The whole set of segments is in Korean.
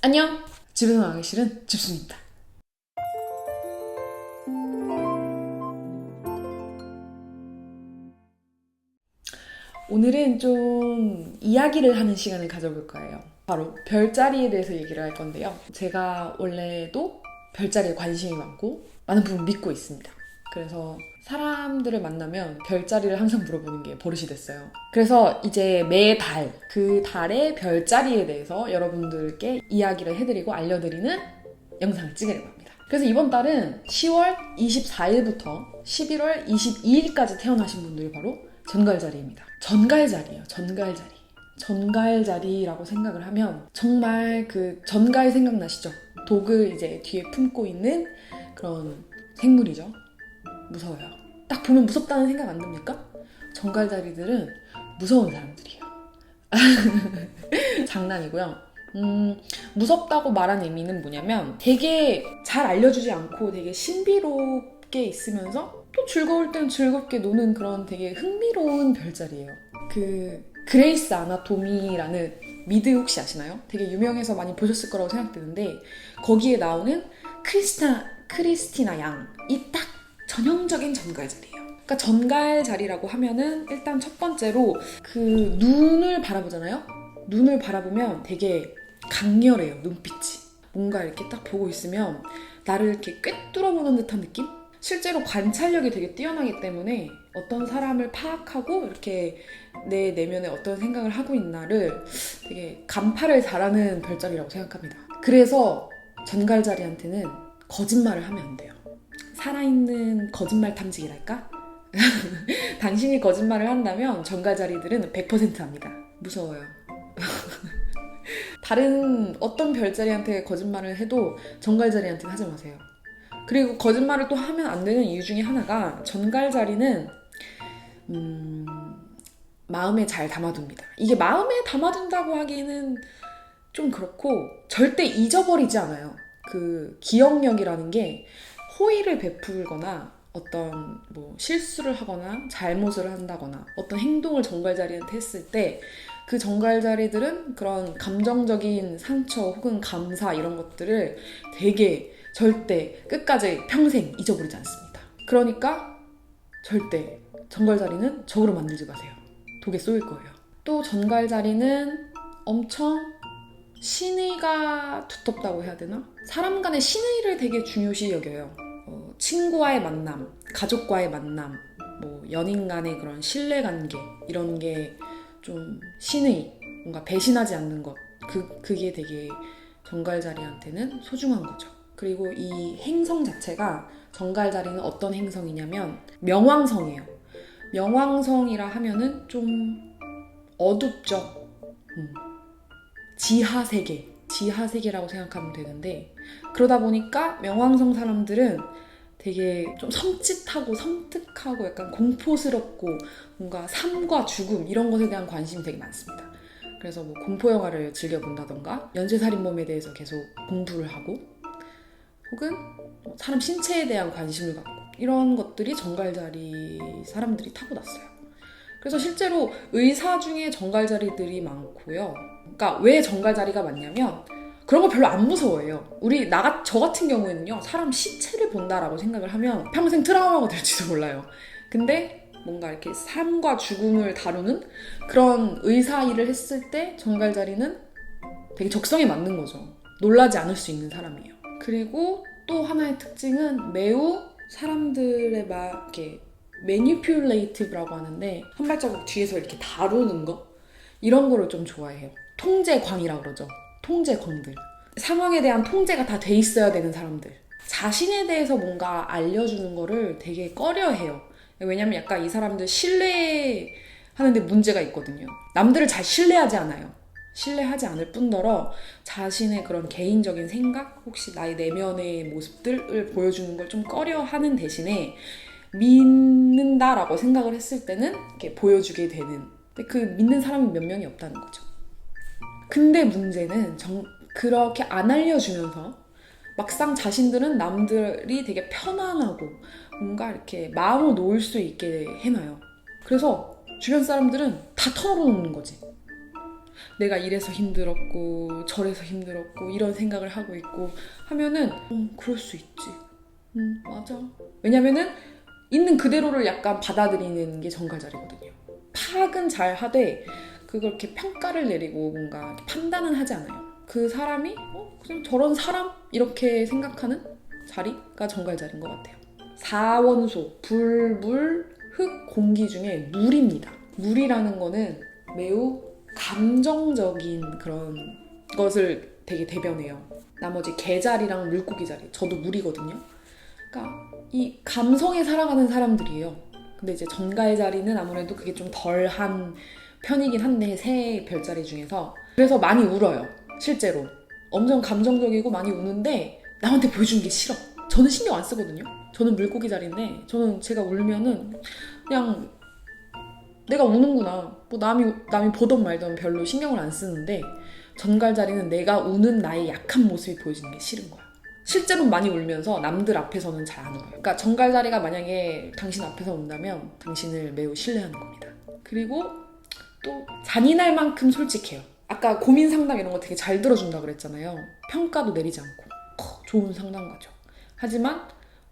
안녕! 집에서 나가기 싫은 집순입니다. 오늘은 좀 이야기를 하는 시간을 가져볼 거예요. 바로 별자리에 대해서 얘기를 할 건데요. 제가 원래도 별자리에 관심이 많고 많은 부분 믿고 있습니다. 그래서 사람들을 만나면 별자리를 항상 물어보는 게 버릇이 됐어요. 그래서 이제 매달 그 달의 별자리에 대해서 여러분들께 이야기를 해드리고 알려드리는 영상을 찍으려고 합니다. 그래서 이번 달은 10월 24일부터 11월 22일까지 태어나신 분들이 바로 전갈자리입니다. 전갈자리예요. 전갈자리. 전갈자리라고 생각을 하면 정말 그 전갈 생각나시죠? 독을 이제 뒤에 품고 있는 그런 생물이죠. 무서워요. 딱 보면 무섭다는 생각 안 듭니까? 전갈자리들은 무서운 사람들이에요. 장난이고요. 무섭다고 말한 의미는 뭐냐면 되게 잘 알려주지 않고 되게 신비롭게 있으면서 또 즐거울 땐 즐겁게 노는 그런 되게 흥미로운 별자리예요. 그 그레이스 아나토미라는 미드 혹시 아시나요? 되게 유명해서 많이 보셨을 거라고 생각되는데 거기에 나오는 크리스티나 양이 딱 전형적인 전갈자리예요. 그러니까 전갈자리라고 하면은 일단 첫 번째로 그 눈을 바라보잖아요? 눈을 바라보면 되게 강렬해요, 눈빛이. 뭔가 이렇게 딱 보고 있으면 나를 이렇게 꿰뚫어보는 듯한 느낌? 실제로 관찰력이 되게 뛰어나기 때문에 어떤 사람을 파악하고 이렇게 내 내면에 어떤 생각을 하고 있나를 되게 간파를 잘하는 별자리라고 생각합니다. 그래서 전갈자리한테는 거짓말을 하면 안 돼요. 살아있는 거짓말 탐지기랄까? 당신이 거짓말을 한다면 전갈자리들은 100% 합니다. 무서워요. 다른 어떤 별자리한테 거짓말을 해도 전갈자리한테는 하지 마세요. 그리고 거짓말을 또 하면 안 되는 이유 중에 하나가 전갈자리는 마음에 잘 담아둡니다. 이게 마음에 담아둔다고 하기에는 좀 그렇고 절대 잊어버리지 않아요. 그 기억력이라는 게 호의를 베풀거나 어떤 뭐 실수를 하거나 잘못을 한다거나 어떤 행동을 전갈자리한테 했을 때 그 전갈자리들은 그런 감정적인 상처 혹은 감사 이런 것들을 되게 절대 끝까지 평생 잊어버리지 않습니다. 그러니까 절대 전갈자리는 적으로 만들지 마세요. 독에 쏘일 거예요. 또 전갈자리는 엄청 신의가 두텁다고 해야 되나? 사람 간의 신의를 되게 중요시 여겨요. 친구와의 만남, 가족과의 만남, 뭐 연인 간의 그런 신뢰관계 이런 게 좀 신의, 뭔가 배신하지 않는 것 그게 되게 전갈자리한테는 소중한 거죠. 그리고 이 행성 자체가 전갈자리는 어떤 행성이냐면 명왕성이에요. 명왕성이라 하면은 좀 어둡죠. 지하세계라고 생각하면 되는데 그러다 보니까 명왕성 사람들은 되게 좀 섬찟하고 섬뜩하고 약간 공포스럽고 뭔가 삶과 죽음 이런 것에 대한 관심이 되게 많습니다. 그래서 뭐 공포 영화를 즐겨 본다던가 연쇄살인범에 대해서 계속 공부를 하고 혹은 사람 신체에 대한 관심을 갖고 이런 것들이 전갈자리 사람들이 타고났어요. 그래서 실제로 의사 중에 전갈자리들이 많고요. 그러니까 왜 전갈자리가 많냐면 그런 거 별로 안 무서워해요. 저 같은 경우에는요, 사람 시체를 본다라고 생각을 하면 평생 트라우마가 될지도 몰라요. 근데 뭔가 이렇게 삶과 죽음을 다루는 그런 의사 일을 했을 때 전갈자리는 되게 적성에 맞는 거죠. 놀라지 않을 수 있는 사람이에요. 그리고 또 하나의 특징은 매우 사람들의 막 이렇게 매니퓰레이티브라고 하는데 한 발자국 뒤에서 이렇게 다루는 거? 이런 거를 좀 좋아해요. 통제광이라고 그러죠. 통제광들. 상황에 대한 통제가 다 돼 있어야 되는 사람들. 자신에 대해서 뭔가 알려주는 거를 되게 꺼려해요. 왜냐면 약간 이 사람들 신뢰하는데 문제가 있거든요. 남들을 잘 신뢰하지 않아요. 신뢰하지 않을 뿐더러 자신의 그런 개인적인 생각, 혹시 나의 내면의 모습들을 보여주는 걸 좀 꺼려하는 대신에 믿는다라고 생각을 했을 때는 이렇게 보여주게 되는. 근데 그 믿는 사람이 몇 명이 없다는 거죠. 근데 문제는 그렇게 안 알려주면서 막상 자신들은 남들이 되게 편안하고 뭔가 이렇게 마음을 놓을 수 있게 해놔요. 그래서 주변 사람들은 다 털어놓는 거지. 내가 이래서 힘들었고 저래서 힘들었고 이런 생각을 하고 있고 하면은 그럴 수 있지. 맞아. 왜냐면은 있는 그대로를 약간 받아들이는 게 정갈자리거든요. 파악은 잘 하되 그걸 이렇게 평가를 내리고 뭔가 판단은 하지 않아요. 그 사람이 그냥 저런 사람? 이렇게 생각하는 자리가 정갈자리인 것 같아요. 4원소, 불, 물, 흙, 공기 중에 물입니다. 물이라는 거는 매우 감정적인 그런 것을 되게 대변해요. 나머지 개자리랑 물고기 자리, 저도 물이거든요. 그러니까 이 감성에 살아가는 사람들이에요. 근데 이제 전갈 자리는 아무래도 그게 좀 덜한 편이긴 한데 새 별자리 중에서 그래서 많이 울어요. 실제로 엄청 감정적이고 많이 우는데 남한테 보여주는 게 싫어. 저는 신경 안 쓰거든요. 저는 물고기 자리인데 저는 제가 울면은 그냥 내가 우는구나. 뭐 남이 보던 말던 별로 신경을 안 쓰는데 전갈 자리는 내가 우는 나의 약한 모습이 보여지는 게 싫은 거야. 실제로 많이 울면서 남들 앞에서는 잘 안 울어요. 그러니까 전갈 자리가 만약에 당신 앞에서 운다면 당신을 매우 신뢰하는 겁니다. 그리고 또 잔인할 만큼 솔직해요. 아까 고민 상담 이런 거 되게 잘 들어준다 그랬잖아요. 평가도 내리지 않고 좋은 상담가죠. 하지만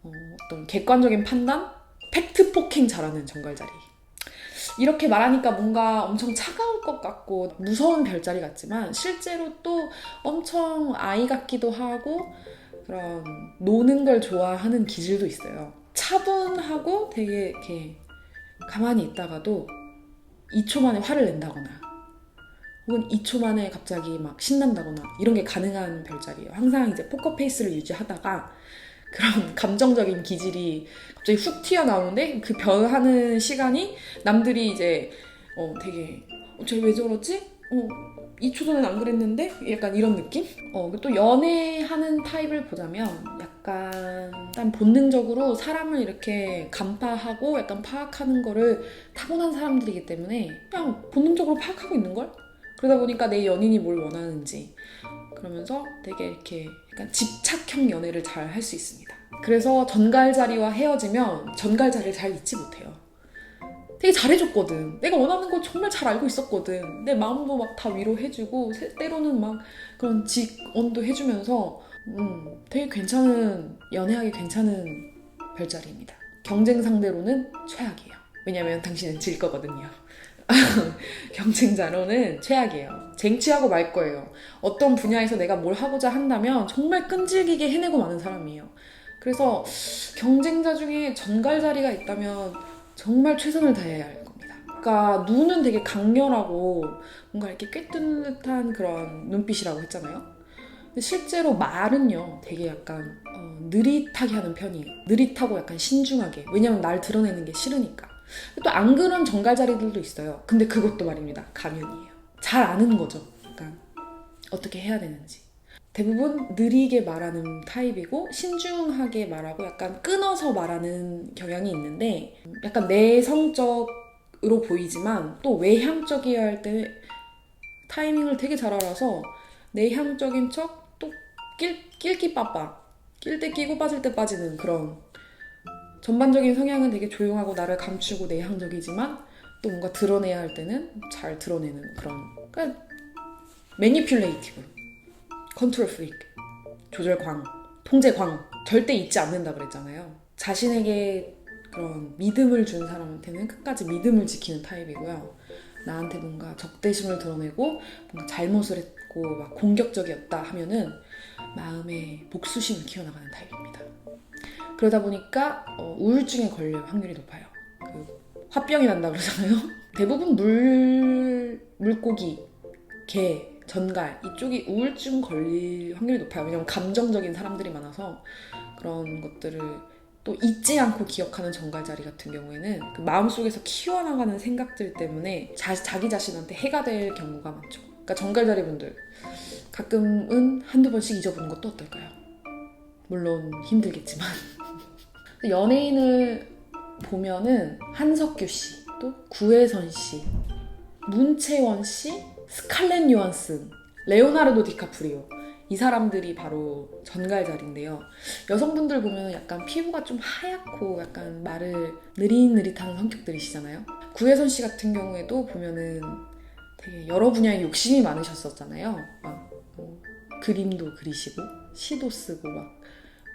어떤 객관적인 판단, 팩트 폭행 잘하는 전갈자리. 이렇게 말하니까 뭔가 엄청 차가울 것 같고 무서운 별자리 같지만 실제로 또 엄청 아이 같기도 하고 그런 노는 걸 좋아하는 기질도 있어요. 차분하고 되게 이렇게 가만히 있다가도 2초 만에 화를 낸다거나 혹은 2초 만에 갑자기 막 신난다거나 이런 게 가능한 별자리예요. 항상 이제 포커페이스를 유지하다가 그런 감정적인 기질이 갑자기 훅 튀어나오는데 그 변하는 시간이 남들이 이제 되게 쟤 왜 저러지? 2초 전엔 안 그랬는데? 약간 이런 느낌? 또 연애하는 타입을 보자면 약간 본능적으로 사람을 이렇게 간파하고 약간 파악하는 거를 타고난 사람들이기 때문에 그냥 본능적으로 파악하고 있는 걸? 그러다 보니까 내 연인이 뭘 원하는지 그러면서 되게 이렇게 약간 집착형 연애를 잘 할 수 있습니다. 그래서 전갈자리와 헤어지면 전갈자리를 잘 잊지 못해요. 되게 잘해줬거든. 내가 원하는 거 정말 잘 알고 있었거든. 내 마음도 막 다 위로해주고 때로는 막 그런 직언도 해주면서 되게 괜찮은 연애하기 괜찮은 별자리입니다. 경쟁 상대로는 최악이에요. 왜냐면 당신은 질 거거든요. 경쟁자로는 최악이에요. 쟁취하고 말 거예요. 어떤 분야에서 내가 뭘 하고자 한다면 정말 끈질기게 해내고 마는 사람이에요. 그래서 경쟁자 중에 전갈자리가 있다면 정말 최선을 다해야 할 겁니다. 그러니까 눈은 되게 강렬하고 뭔가 이렇게 꿰뚫는 듯한 그런 눈빛이라고 했잖아요. 근데 실제로 말은요 되게 약간 느릿하게 하는 편이에요. 느릿하고 약간 신중하게. 왜냐면 날 드러내는 게 싫으니까. 또 안 그런 전갈자리들도 있어요. 근데 그것도 말입니다. 가면이에요. 잘 아는 거죠. 약간 어떻게 해야 되는지. 대부분 느리게 말하는 타입이고 신중하게 말하고 약간 끊어서 말하는 경향이 있는데 약간 내성적으로 보이지만 또 외향적이어야 할 때 타이밍을 되게 잘 알아서 내향적인 척 또 낄끼 빠빠 낄 때 끼고 빠질 때 빠지는 그런 전반적인 성향은 되게 조용하고 나를 감추고 내향적이지만 또 뭔가 드러내야 할 때는 잘 드러내는 그런 그러니까 매니퓰레이티브, 컨트롤 프리크, 조절광, 통제광 절대 잊지 않는다 그랬잖아요. 자신에게 그런 믿음을 준 사람한테는 끝까지 믿음을 지키는 타입이고요. 나한테 뭔가 적대심을 드러내고 뭔가 잘못을 했고 막 공격적이었다 하면은 마음에 복수심을 키워나가는 타입입니다. 그러다 보니까 우울증에 걸릴 확률이 높아요. 화병이 난다 그러잖아요. 대부분 물고기, 개, 전갈 이쪽이 우울증 걸릴 확률이 높아요. 왜냐면 감정적인 사람들이 많아서 그런 것들을 또 잊지 않고 기억하는 전갈자리 같은 경우에는 그 마음속에서 키워나가는 생각들 때문에 자기 자신한테 해가 될 경우가 많죠. 그러니까 전갈자리 분들 가끔은 한두 번씩 잊어보는 것도 어떨까요? 물론 힘들겠지만 연예인을 보면은 한석규 씨, 또 구혜선 씨, 문채원 씨, 스칼렛 요한슨, 레오나르도 디카프리오 이 사람들이 바로 전갈자리인데요. 여성분들 보면 약간 피부가 좀 하얗고 약간 말을 느릿느릿하는 성격들이시잖아요. 구혜선 씨 같은 경우에도 보면은 되게 여러 분야에 욕심이 많으셨었잖아요. 막 그림도 그리시고 시도 쓰고 막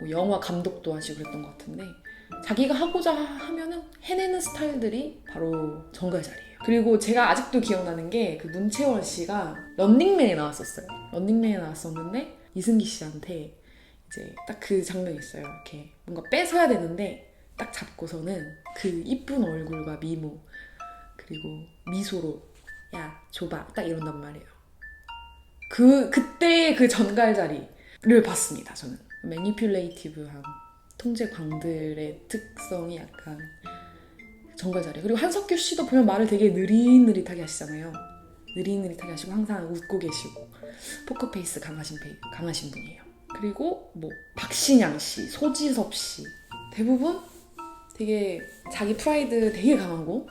영화 감독도 하시고 그랬던 것 같은데 자기가 하고자 하면은 해내는 스타일들이 바로 정갈자리예요. 그리고 제가 아직도 기억나는 게 그 문채원 씨가 런닝맨에 나왔었어요. 런닝맨에 나왔었는데 이승기 씨한테 이제 딱 그 장면이 있어요. 이렇게 뭔가 뺏어야 되는데 딱 잡고서는 그 이쁜 얼굴과 미모 그리고 미소로 야 줘봐 딱 이런단 말이에요. 그때 그 전갈자리를 봤습니다. 저는 매니퓰레이티브한 통제광들의 특성이 약간 전갈자리. 그리고 한석규 씨도 보면 말을 되게 느릿느릿하게 하시잖아요. 느릿느릿하게 하시고 항상 웃고 계시고 포커페이스 강하신 분이에요. 그리고 뭐 박신양 씨, 소지섭 씨 대부분 되게 자기 프라이드 되게 강하고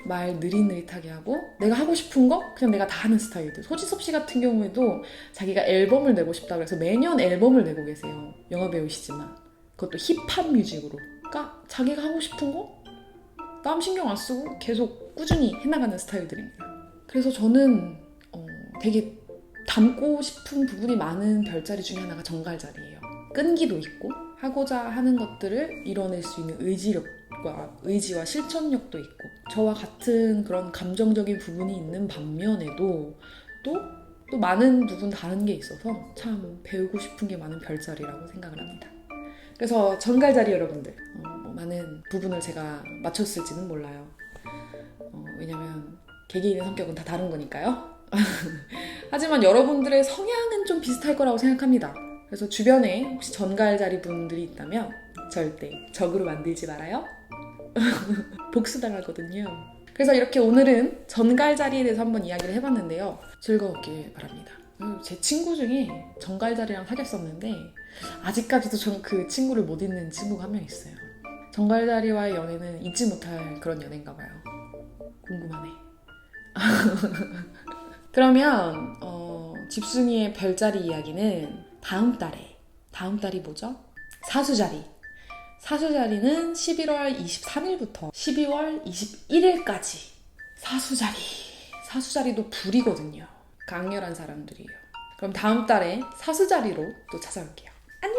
말 느릿느릿하게 하고 내가 하고 싶은 거 그냥 내가 다 하는 스타일들. 소지섭 씨 같은 경우에도 자기가 앨범을 내고 싶다고 해서 매년 앨범을 내고 계세요. 영화배우시지만 그것도 힙합 뮤직으로. 그러니까 자기가 하고 싶은 거 남 신경 안 쓰고 계속 꾸준히 해나가는 스타일들입니다. 그래서 저는 되게 닮고 싶은 부분이 많은 별자리 중에 하나가 정갈자리예요. 끈기도 있고 하고자 하는 것들을 이뤄낼 수 있는 의지와 실천력도 있고 저와 같은 그런 감정적인 부분이 있는 반면에도 또 많은 부분 다른 게 있어서 참 배우고 싶은 게 많은 별자리라고 생각을 합니다. 그래서 전갈자리 여러분들 많은 부분을 제가 맞췄을지는 몰라요. 왜냐면 개개인의 성격은 다 다른 거니까요. 하지만 여러분들의 성향은 좀 비슷할 거라고 생각합니다. 그래서 주변에 혹시 전갈자리 분들이 있다면 절대 적으로 만들지 말아요. 복수당하거든요. 그래서 이렇게 오늘은 전갈자리에 대해서 한번 이야기를 해봤는데요. 즐거웠길 바랍니다. 제 친구 중에 전갈자리랑 사귀었었는데 아직까지도 저는 그 친구를 못 잊는 친구가 한 명 있어요. 전갈자리와의 연애는 잊지 못할 그런 연애인가 봐요. 궁금하네. 그러면 집순이의 별자리 이야기는 다음 달이 뭐죠? 사수자리는 11월 23일부터 12월 21일까지 사수자리도 불이거든요. 강렬한 사람들이에요. 그럼 다음 달에 사수자리로 또 찾아올게요. 안녕.